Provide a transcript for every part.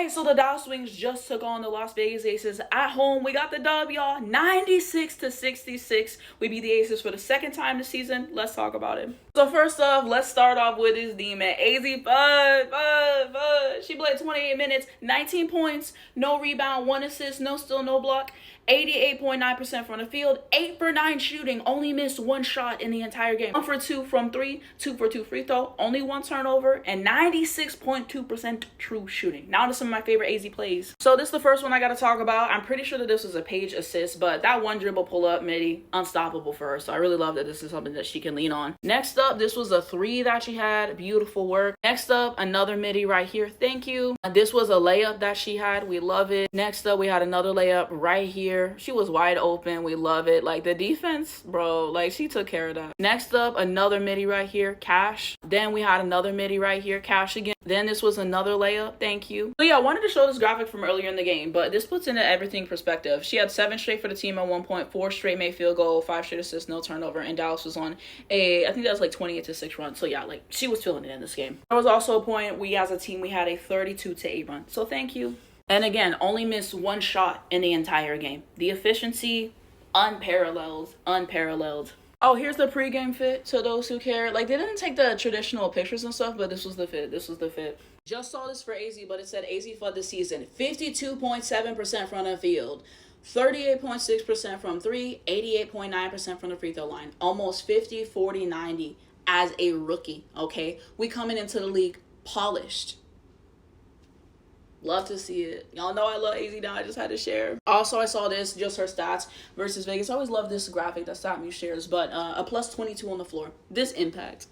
Okay, so the Dallas Wings just took on the Las Vegas Aces at home. We got the dub, y'all, 96-66. We beat the Aces for the second time this season. Let's talk about it. So first off, let's start off with his demon, Azzi. Fudd. She played 28 minutes, 19 points, no rebound, 1 assist, no steal, no block. 88.9% from the field, 8 for 9 shooting, only missed 1 shot in the entire game. 1 for 2 from 3, 2 for 2 free throw, only 1 turnover, and 96.2% true shooting. Now to some of my favorite AZ plays. So this is the first one I gotta talk about. I'm pretty sure that this was a Paige assist, but that one dribble pull up midi, unstoppable for her. So I really love that this is something that she can lean on. Next up, this was a 3 that she had, beautiful work. Next up, another midi right here, thank you. This was a layup that she had, we love it. Next up, we had another layup right here. She was wide open. We love it. Like the defense, bro, like she took care of that. Next up, another midi right here, cash. Then we had another midi right here, cash again. Then this was another layup, thank you. So yeah, I wanted to show this graphic from earlier in the game, but this puts into everything perspective. She had 7 straight for the team at 1 point, 4 straight made field goal, 5 straight assists, no turnover, and Dallas was on I think that was like 28-6 run. So yeah, like she was feeling it in this game. There was also a point we as a team, we had a 32-8 run. So thank you. And again, only missed 1 shot in the entire game. The efficiency, unparalleled. Oh, here's the pregame fit to those who care. Like, they didn't take the traditional pictures and stuff, but this was the fit. Just saw this for AZ, but it said AZ Fudd this season. 52.7% from the field. 38.6% from 3, 88.9% from the free throw line. Almost 50, 40, 90 as a rookie, okay? We coming into the league polished. Love to see it. Y'all know I love AZ now. I just had to share. Also, I saw this, just her stats versus Vegas. I always love this graphic that StatMuse shares, but a plus 22 on the floor. This impact.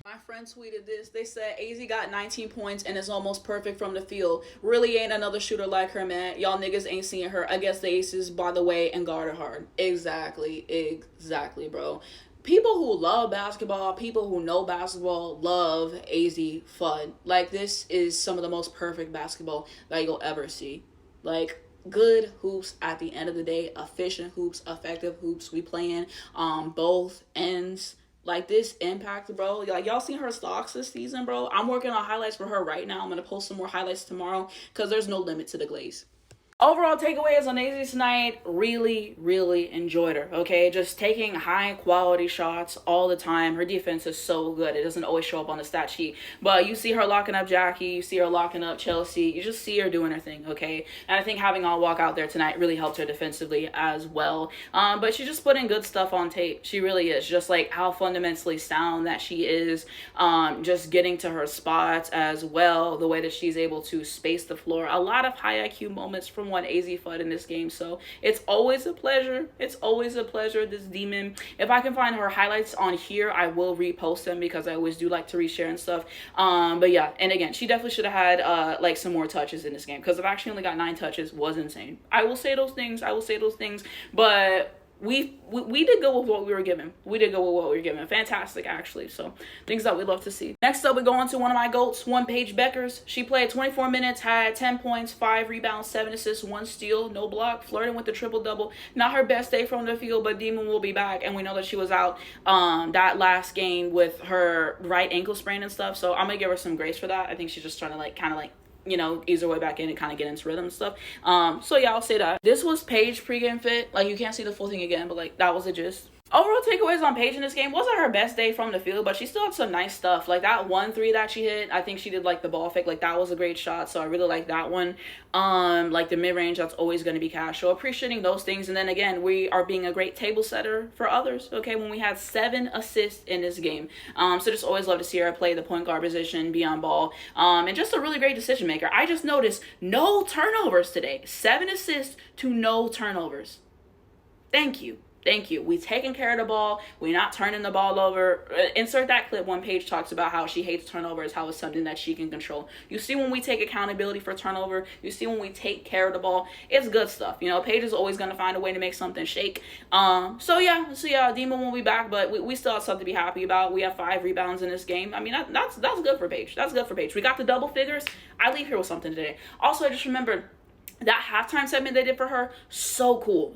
My friend tweeted this. They said AZ got 19 points and is almost perfect from the field. Really ain't another shooter like her, man. Y'all niggas ain't seeing her against the Aces, by the way, and guard her hard. Exactly, bro. People who love basketball, people who know basketball, love AZ Fudd. Like, this is some of the most perfect basketball that you'll ever see. Like, good hoops at the end of the day, efficient hoops, effective hoops. We playing both ends. Like, this impact, bro. Like, y'all seen her stocks this season, bro? I'm working on highlights for her right now. I'm going to post some more highlights tomorrow because there's no limit to the glaze. Overall takeaways on AZ tonight, really enjoyed her, okay? Just taking high quality shots all the time. Her defense is so good. It doesn't always show up on the stat sheet. But you see her locking up Jackie. You see her locking up Chelsea. You just see her doing her thing, okay? And I think having all walk out there tonight really helped her defensively as well. But she's just putting good stuff on tape. She really is. Just like how fundamentally sound that she is. Just getting to her spots as well. The way that she's able to space the floor. A lot of high IQ moments from one AZ Fudd in this game. So it's always a pleasure. This demon. If I can find her highlights on here, I will repost them because I always do like to reshare and stuff. But yeah, and again, she definitely should have had like some more touches in this game because if I actually only got 9 touches, was insane. I will say those things, but we did go with what we were given. Fantastic, actually. So things that we love to see. Next up, we go on to one of my GOATs, Paige Bueckers. She played 24 minutes, had 10 points, 5 rebounds, 7 assists, 1 steal, no block, flirting with the triple-double. Not her best day from the field, but Demon will be back. And we know that she was out that last game with her right ankle sprain and stuff. So I'm going to give her some grace for that. I think she's just trying to you know, ease her way back in and kind of get into rhythm and stuff. So yeah, I'll say that. This was Paige pregame fit. Like, you can't see the full thing again, but like, that was the gist. Overall takeaways on Paige in this game wasn't her best day from the field, but she still had some nice stuff. Like that 1-3 that she hit, I think she did like the ball fake. Like that was a great shot, so I really like that one. Like the mid-range, that's always going to be cash. So appreciating those things. And then again, we are being a great table setter for others, okay, when we had 7 assists in this game. So just always love to see her play the point guard position, be on ball, and just a really great decision maker. I just noticed no turnovers today. 7 assists to no turnovers. Thank you. We taking care of the ball. We're not turning the ball over. Insert that clip when Paige talks about how she hates turnovers, how it's something that she can control. You see when we take accountability for turnover. You see when we take care of the ball. It's good stuff. You know, Paige is always going to find a way to make something shake. So yeah, Demon will be back, but we still have something to be happy about. We have 5 rebounds in this game. I mean, that's good for Paige. We got the double figures. I leave here with something today. Also, I just remembered that halftime segment they did for her, so cool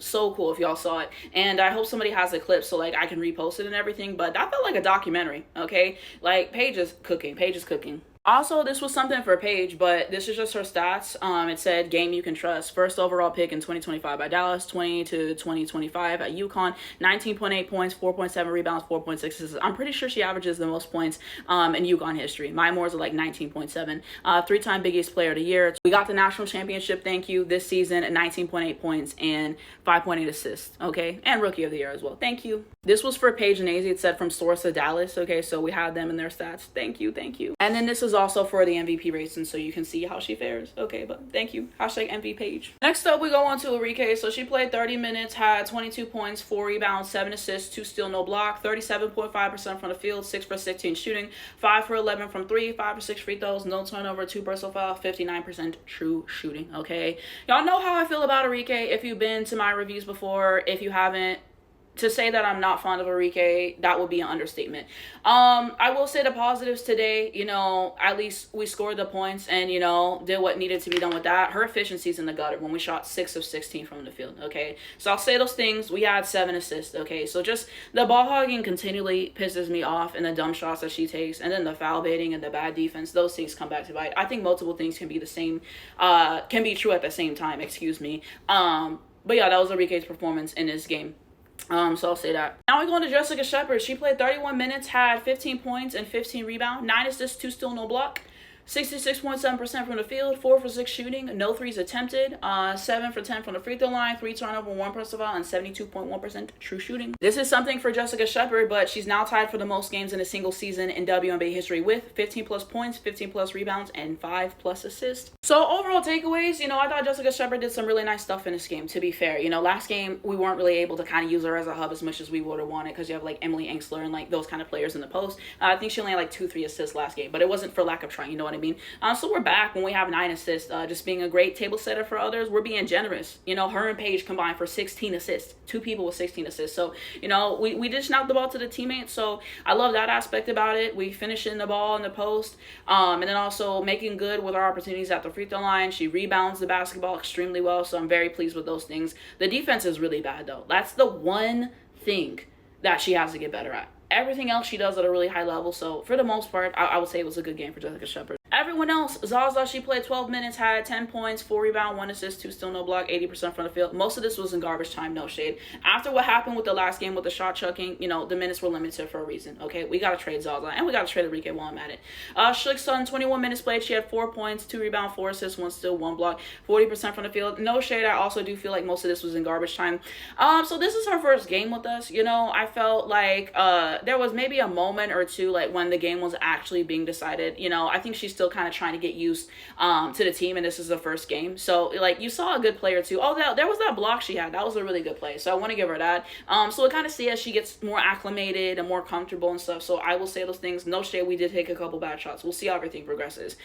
if y'all saw it. And I hope somebody has a clip so like I can repost it and everything, but that felt like a documentary, okay? Like Paige is cooking. Also, this was something for Paige, but this is just her stats. It said game you can trust. First overall pick in 2025 by Dallas, 20 to 2025 at UConn, 19.8 points, 4.7 rebounds, 4.6 assists. I'm pretty sure she averages the most points in UConn history. Mine more is like 19.7. Three-time Big East Player of the Year. We got the national championship, thank you, this season at 19.8 points and 5.8 assists, okay? And Rookie of the Year as well. Thank you. This was for Paige and Azzi. It said from source of Dallas, okay? So we had them in their stats. Thank you, thank you. And then this is also for the MVP race, and so you can see how she fares. Okay, but thank you. Hashtag MV Page. Next up, we go on to Enrique. So she played 30 minutes, had 22 points, 4 rebounds, 7 assists, 2 steal, no block, 37.5% from the field, 6 for 16 shooting, 5 for 11 from 3, 5 for 6 free throws, no turnover, 2 personal foul, 59% true shooting, okay? Y'all know how I feel about Enrique if you've been to my reviews before. If you haven't, to say that I'm not fond of Enrique, that would be an understatement. I will say the positives today, you know, at least we scored the points and, you know, did what needed to be done with that. Her efficiency's in the gutter when we shot 6 of 16 from the field, okay? So I'll say those things. We had 7 assists, okay? So just the ball hogging continually pisses me off, and the dumb shots that she takes, and then the foul baiting and the bad defense, those things come back to bite. I think multiple things can be the same, can be true at the same time, excuse me. But yeah, that was Enrique's performance in this game. So I'll say that. Now we go on to Jessica Shepard. She played 31 minutes, had 15 points and 15 rebounds, 9 assists, 2 steal, no block. 66.7% from the field, 4 for 6 shooting, no threes attempted, 7 for 10 from the free throw line, 3 turnover, 1 personal foul, and 72.1% true shooting. This is something for Jessica Shepard, but she's now tied for the most games in a single season in WNBA history with 15 plus points, 15 plus rebounds, and 5 plus assists. So overall takeaways, you know, I thought Jessica Shepard did some really nice stuff in this game, to be fair. You know, last game, we weren't really able to kind of use her as a hub as much as we would have wanted because you have like Emily Engstler and like those kind of players in the post. I think she only had like 2-3 assists last game, but it wasn't for lack of trying, you know what I mean? So we're back when we have 9 assists, just being a great table setter for others. We're being generous. You know, her and Paige combined for 16 assists. 2 people with 16 assists. So, you know, we dished out the ball to the teammates. So I love that aspect about it. We finishing the ball in the post, and then also making good with our opportunities at the free throw line. She rebounds the basketball extremely well, so I'm very pleased with those things. The defense is really bad, though. That's the one thing that she has to get better at. Everything else she does at a really high level. So for the most part, I would say it was a good game for Jessica Shepard. Everyone else, Zaza, she played 12 minutes, had 10 points, 4 rebounds, 1 assist, 2 steal, no block, 80% from the field. Most of this was in garbage time, no shade. After what happened with the last game with the shot chucking, you know, the minutes were limited for a reason, okay? We got to trade Zaza, and we got to trade Enrique while I'm at it. Schlick's son, 21 minutes played. She had 4 points, 2 rebounds, 4 assists, 1 steal, 1 block, 40% from the field. No shade, I also do feel like most of this was in garbage time. So this is her first game with us. You know, I felt like there was maybe a moment or two, like when the game was actually being decided. You know, I think she's still kind of trying to get used to the team, and this is the first game. So like you saw a good player too. Oh, there was that block she had. That was a really good play. So I want to give her that. So we kind of see as she gets more acclimated and more comfortable and stuff. So I will say those things. No shade, we did take a couple bad shots. We'll see how everything progresses.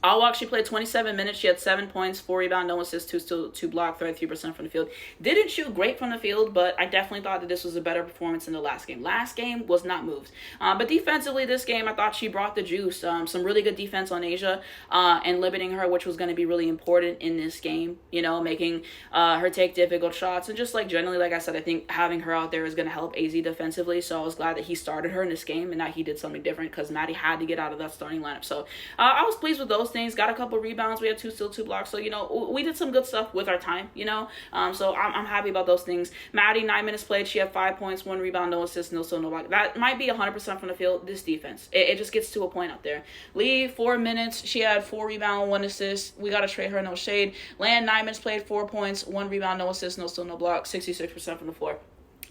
Awak, she played 27 minutes. She had 7 points, 4 rebounds, no assists, 2 steals, 2 block, 33% from the field. Didn't shoot great from the field, but I definitely thought that this was a better performance than the last game. Last game was not moved. But defensively, this game, I thought she brought the juice. Some really good defense on Asia and limiting her, which was going to be really important in this game. You know, making her take difficult shots. And just like generally, like I said, I think having her out there is going to help AZ defensively. So I was glad that he started her in this game and that he did something different because Maddie had to get out of that starting lineup. So I was pleased with those things. Got a couple rebounds. We had 2 steals, 2 blocks. So, you know, we did some good stuff with our time, you know. So I'm happy about those things. Maddie, 9 minutes played. She had 5 points, 1 rebound, no assist, no steal, no block. That might be 100% from the field. This defense, it just gets to a point out there. Lee, 4 minutes. She had 4 rebound, 1 assist. We got to trade her, no shade. Land, 9 minutes played, 4 points, 1 rebound, no assist, no steal, no block, 66% from the floor.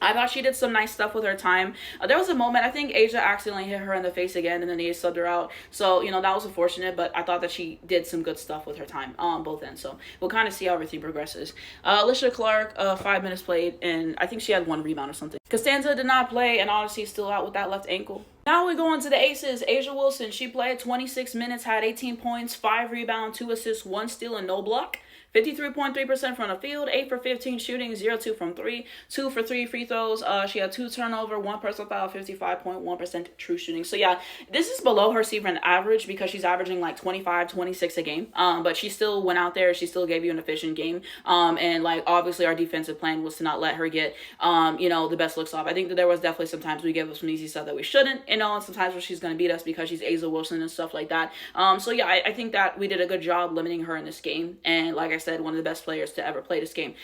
I thought she did some nice stuff with her time. There was a moment, I think Asia accidentally hit her in the face again, and then they subbed her out. So, you know, that was unfortunate, but I thought that she did some good stuff with her time on both ends. So, we'll kind of see how everything progresses. Alicia Clark, 5 minutes played, and I think she had 1 rebound or something. Costanza did not play, and honestly still out with that left ankle. Now we go on to the aces. Asia Wilson, she played 26 minutes, had 18 points, 5 rebounds, 2 assists, 1 steal, and no block. 53.3% from the field, 8 for 15 shooting, 0-2 from 3, 2 for 3 free throws. She had 2 turnover, 1 personal foul, 55.1% true shooting. So yeah, this is below her season average because she's averaging like 25, 26 a game. But she still went out there. She still gave you an efficient game. And like obviously our defensive plan was to not let her get, you know, the best looks off. I think that there was definitely some times we gave up some easy stuff that we shouldn't. And know sometimes where she's going to beat us because she's A'ja Wilson and stuff like that. So yeah, I think that we did a good job limiting her in this game. And like I said, one of the best players to ever play this game,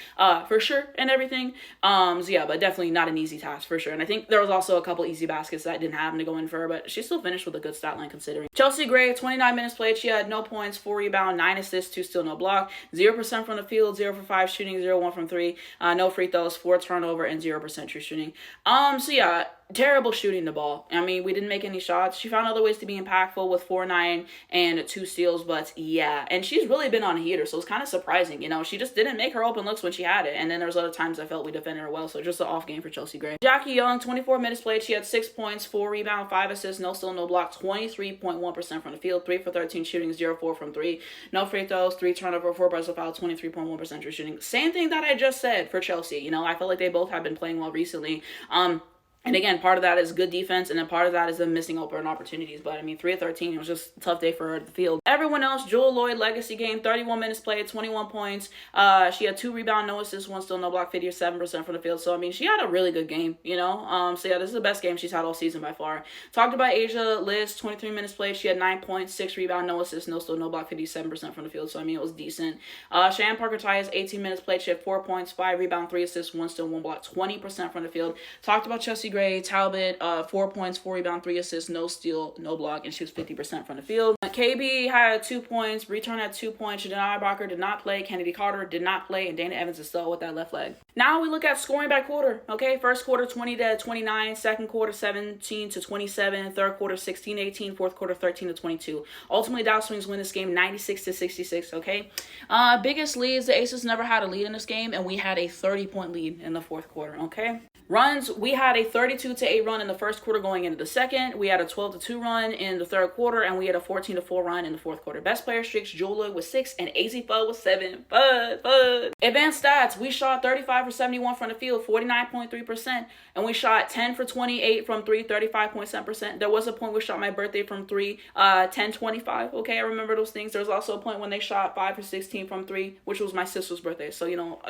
for sure, and everything. So yeah, but definitely not an easy task for sure. And I think there was also a couple easy baskets that didn't happen to go in for her, but she still finished with a good stat line considering. Chelsea Gray, 29 minutes played. She had no points, 4 rebounds, 9 assists, 2 steals, no block, 0% from the field, 0 for 5 shooting, 0-1 from 3, no free throws, 4 turnover, and 0% true shooting. So yeah, terrible shooting the ball. I mean, we didn't make any shots. She found other ways to be impactful with 4-9 and 2 steals, but yeah. And she's really been on a heater, so it's kind of surprising. You know, she just didn't make her open looks when she had it. And then there's other times I felt we defended her well, so just an off game for Chelsea Gray. Jackie Young, 24 minutes played. She had 6 points, 4 rebounds, 5 assists, no steal, no block, 23.1% from the field, 3 for 13 shooting, 0-4 from 3, no free throws, 3 turnover, 4 personal foul, 23.1% true shooting. Same thing that I just said for Chelsea. You know, I feel like they both have been playing well recently. And again, part of that is good defense, and then part of that is them missing open opportunities. But I mean, 3 of 13, it was just a tough day for her at the field. Everyone else, Jewel Lloyd, legacy game, 31 minutes played, 21 points. She had 2 rebounds, no assists, 1 steal, no block, 57% from the field. So I mean, she had a really good game, you know. So yeah, this is the best game she's had all season by far. Talked about A'ja Liz, 23 minutes played. She had 9 points, 6 rebounds, no assists, no steal, no block, 57% from the field. So I mean, it was decent. Shannon Parker-Tyus, 18 minutes played. She had 4 points, 5 rebounds, 3 assists, 1 steal, 1 block, 20% from the field. Talked about Chelsea Gray, Talbot. 4 points, 4 rebounds, 3 assists, no steal, no block, and she was 50% from the field. KB had 2 points, Return had 2 points, Shadana Ibacher did not play, Kennedy Carter did not play, and Dana Evans is still with that left leg. Now we look at scoring by quarter, okay? First quarter, 20-29, second quarter, 17-27, third quarter, 16-18, fourth quarter, 13-22. Ultimately, Dallas Wings win this game 96-66, okay? Biggest leads, the Aces never had a lead in this game, and we had a 30-point lead in the fourth quarter, okay? Runs, we had a 32-8 run in the first quarter going into the second. We had a 12-2 run in the third quarter, and we had a 14-4 run in the fourth quarter. Best player streaks, Jewel Lloyd with 6, and Azzi Fudd with 7. Fudd. Advanced stats, we shot 35 for 71 from the field, 49.3%, and we shot 10 for 28 from 3, 35.7%. There was a point we shot my birthday from 3, 10-25, okay? I remember those things. There was also a point when they shot 5 for 16 from 3, which was my sister's birthday. So, you know,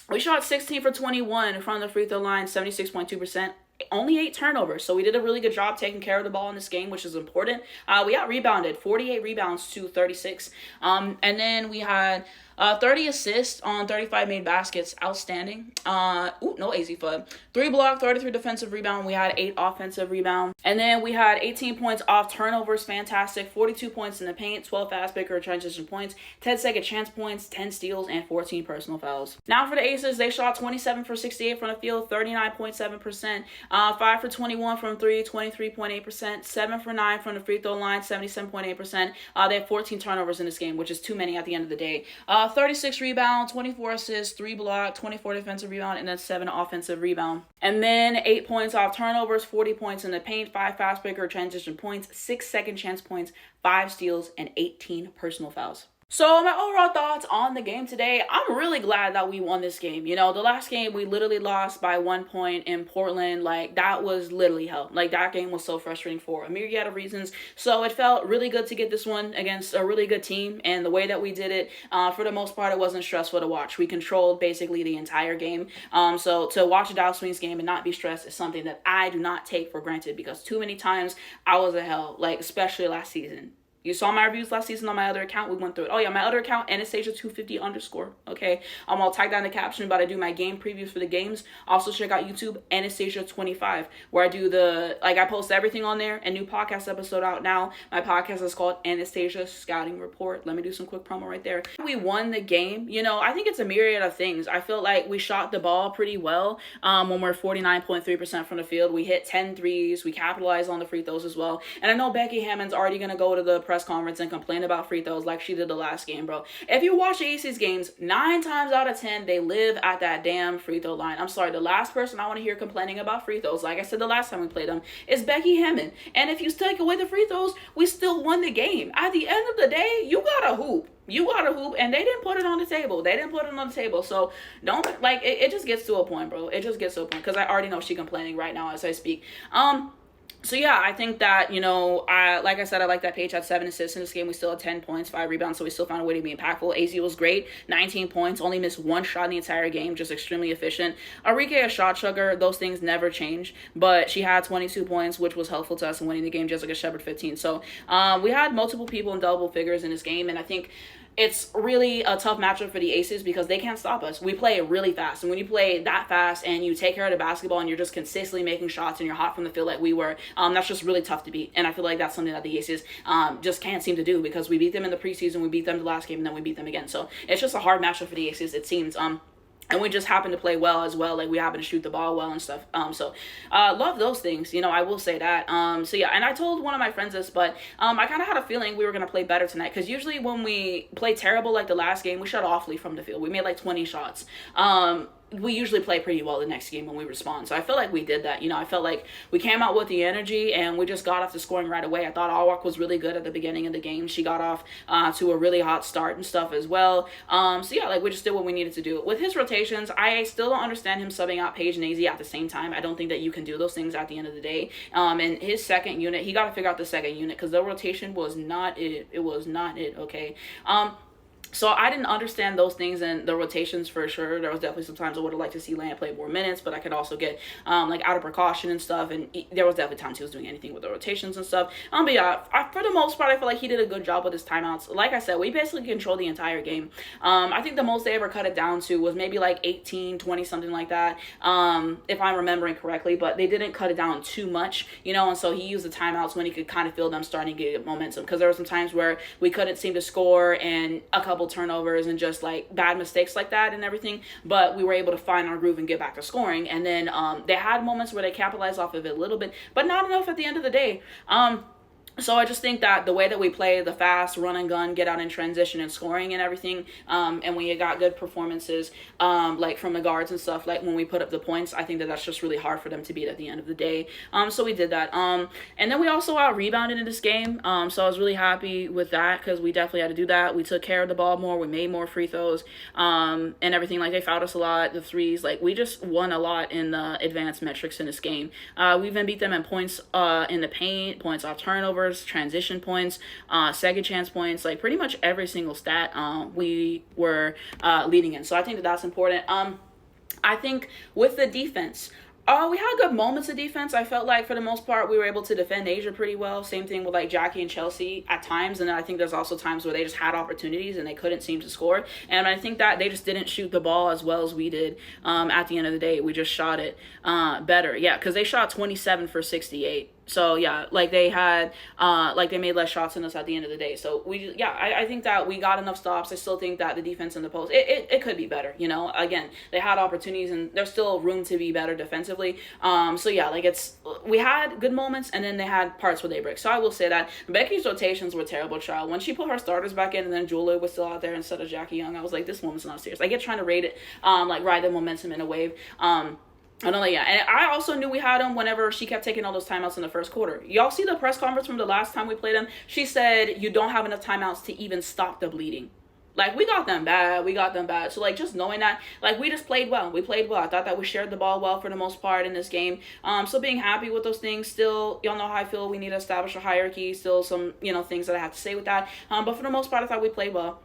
we shot 16 for 21 from the free throw line, 76.2%. Only 8 turnovers, so we did a really good job taking care of the ball in this game, which is important. We out-rebounded, 48 rebounds to 36. And then we had 30 assists on 35 made baskets. Outstanding. No Azzi Fudd. 3 block, 33 defensive rebound. We had 8 offensive rebound. And then we had 18 points off turnovers. Fantastic. 42 points in the paint, 12 fast breaker transition points, 10 second chance points, 10 steals, and 14 personal fouls. Now for the Aces, they shot 27 for 68 from the field, 39.7%. 5 for 21 from 3, 23.8%. 7 for 9 from the free throw line, 77.8%. They had 14 turnovers in this game, which is too many at the end of the day. 36 rebound, 24 assists, 3 block, 24 defensive rebound, and then 7 offensive rebound. And then 8 points off turnovers, 40 points in the paint, 5 fast breaker transition points, 6 second chance points, 5 steals, and 18 personal fouls. So my overall thoughts on the game today, I'm really glad that we won this game. You know, the last game we literally lost by 1 point in Portland. Like, that was literally hell. Like, that game was so frustrating for a myriad of reasons. So it felt really good to get this one against a really good team. And the way that we did it, for the most part, it wasn't stressful to watch. We controlled basically the entire game. So to watch a Dallas Wings game and not be stressed is something that I do not take for granted, because too many times I was a hell, like, especially last season. You saw my reviews last season on my other account. We went through it. Oh, yeah, my other account, Anastasia250_. Okay. I'll tag down the caption about I do my game previews for the games. Also, check out YouTube, Anastasia25, where I do I post everything on there. A new podcast episode out now. My podcast is called Anastasia Scouting Report. Let me do some quick promo right there. We won the game. You know, I think it's a myriad of things. I feel like we shot the ball pretty well when we're 49.3% from the field. We hit 10 threes. We capitalized on the free throws as well. And I know Becky Hammond's already going to go to the press conference and complain about free throws like she did the last game, bro. If you watch the Aces games, 9 times out of 10, they live at that damn free throw line. I'm sorry, the last person I want to hear complaining about free throws, like I said the last time we played them, is Becky Hammond. And if you take away the free throws, we still won the game. At the end of the day, you gotta hoop. You gotta hoop, and they didn't put it on the table. They didn't put it on the table. So don't, it just gets to a point, bro. It just gets to a point, because I already know she complaining right now as I speak. So yeah, I think that, like I said, I like that Paige had 7 assists in this game. We still had 10 points, 5 rebounds, so we still found a way to be impactful. AZ was great, 19 points, only missed one shot in the entire game, just extremely efficient. Arike, a shot chugger, those things never change, but she had 22 points, which was helpful to us in winning the game. Jessica Shepard 15. So we had multiple people in double figures in this game, and I think it's really a tough matchup for the Aces because they can't stop us. We play really fast. And when you play that fast and you take care of the basketball and you're just consistently making shots and you're hot from the field like we were, that's just really tough to beat. And I feel like that's something that the Aces just can't seem to do because we beat them in the preseason, we beat them the last game, and then we beat them again. So it's just a hard matchup for the Aces, it seems. And we just happen to play well as well. Like, we happen to shoot the ball well and stuff. So love those things. I will say that. So, yeah. And I told one of my friends this, but I kind of had a feeling we were going to play better tonight. Because usually when we play terrible like the last game, we shut awfully from the field. We made like 20 shots. We usually play pretty well the next game when we respond. So I feel like we did that. I felt like we came out with the energy and we just got off the scoring right away. I thought Awak was really good at the beginning of the game. She got off to a really hot start and stuff as well. So yeah, like, we just did what we needed to do. With his rotations, I still don't understand him subbing out Paige and AZ at the same time. I don't think that you can do those things at the end of the day. And his second unit, he got to figure out the second unit because the rotation was not it. It was not it, okay? So I didn't understand those things and the rotations for sure. There was definitely some times I would have liked to see Land play more minutes, but I could also get like out of precaution and stuff. And there was definitely times he was doing anything with the rotations and stuff. But yeah, for the most part, I feel like he did a good job with his timeouts. Like I said, we basically controlled the entire game. I think the most they ever cut it down to was maybe like 18, 20, something like that, if I'm remembering correctly. But they didn't cut it down too much, and so he used the timeouts when he could kind of feel them starting to get momentum. Because there were some times where we couldn't seem to score and a couple turnovers and just like bad mistakes like that and everything, but we were able to find our groove and get back to scoring. And then they had moments where they capitalized off of it a little bit, but not enough at the end of the day. So I just think that the way that we play the fast run and gun, get out in transition and scoring and everything, and we got good performances, like from the guards and stuff, like when we put up the points, I think that that's just really hard for them to beat at the end of the day. So we did that. And then we also out-rebounded in this game. So I was really happy with that because we definitely had to do that. We took care of the ball more. We made more free throws, and everything. Like, they fouled us a lot, the threes. Like, we just won a lot in the advanced metrics in this game. We even beat them in points in the paint, points off turnovers, transition points, second chance points, like pretty much every single stat we were leading in. So I think that that's important. I think with the defense, we had good moments of defense. I felt like for the most part we were able to defend Asia pretty well. Same thing with like Jackie and Chelsea at times. And then I think there's also times where they just had opportunities and they couldn't seem to score. And I think that they just didn't shoot the ball as well as we did. At the end of the day, we just shot it better. Yeah, because they shot 27 for 68. So yeah, like they had, like they made less shots than us at the end of the day. So I think that we got enough stops. I still think that the defense in the post, it could be better. Again, they had opportunities and there's still room to be better defensively. So yeah, like we had good moments and then they had parts where they break. So I will say that Becky's rotations were terrible, child. When she put her starters back in and then Julia was still out there instead of Jackie Young, I was like, this woman's not serious. I get trying to rate it, like ride the momentum in a wave. And I also knew we had him whenever she kept taking all those timeouts in the first quarter. Y'all see the press conference from the last time we played them? She said, you don't have enough timeouts to even stop the bleeding. Like, we got them bad. So, like, just knowing that, like, we just played well. I thought that we shared the ball well for the most part in this game. So being happy with those things. Still, y'all know how I feel. We need to establish a hierarchy. Still some, things that I have to say with that. But for the most part, I thought we played well.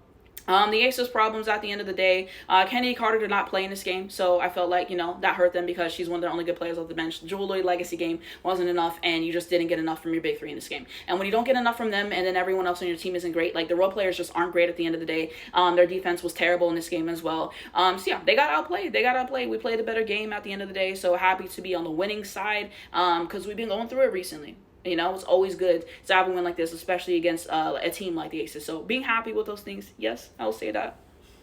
The Aces problems at the end of the day, Kennedy Carter did not play in this game, so I felt like, that hurt them because she's one of their only good players off the bench. The Jewelry Legacy game wasn't enough, and you just didn't get enough from your big three in this game. And when you don't get enough from them, and then everyone else on your team isn't great, like the role players just aren't great at the end of the day. Their defense was terrible in this game as well. So yeah, they got outplayed. We played a better game at the end of the day, so happy to be on the winning side, because we've been going through it recently. It's always good to have a win like this, especially against a team like the Aces. So being happy with those things, yes, I will say that.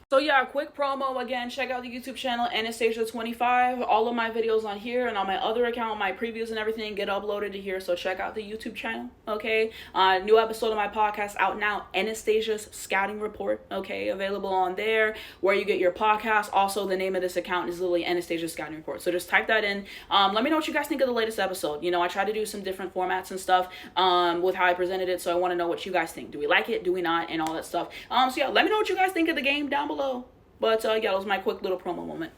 So yeah, quick promo again. Check out the YouTube channel Anastasia25. All of my videos on here and on my other account, my previews and everything get uploaded to here. So check out the YouTube channel. Okay. New episode of my podcast out now. Anastasia's Scouting Report. Okay, available on there where you get your podcast. Also, the name of this account is literally Anastasia's Scouting Report. So just type that in. Let me know what you guys think of the latest episode. I try to do some different formats and stuff with how I presented it. So I want to know what you guys think. Do we like it? Do we not? And all that stuff. So yeah, let me know what you guys think of the game down below. But yeah, that was my quick little promo moment.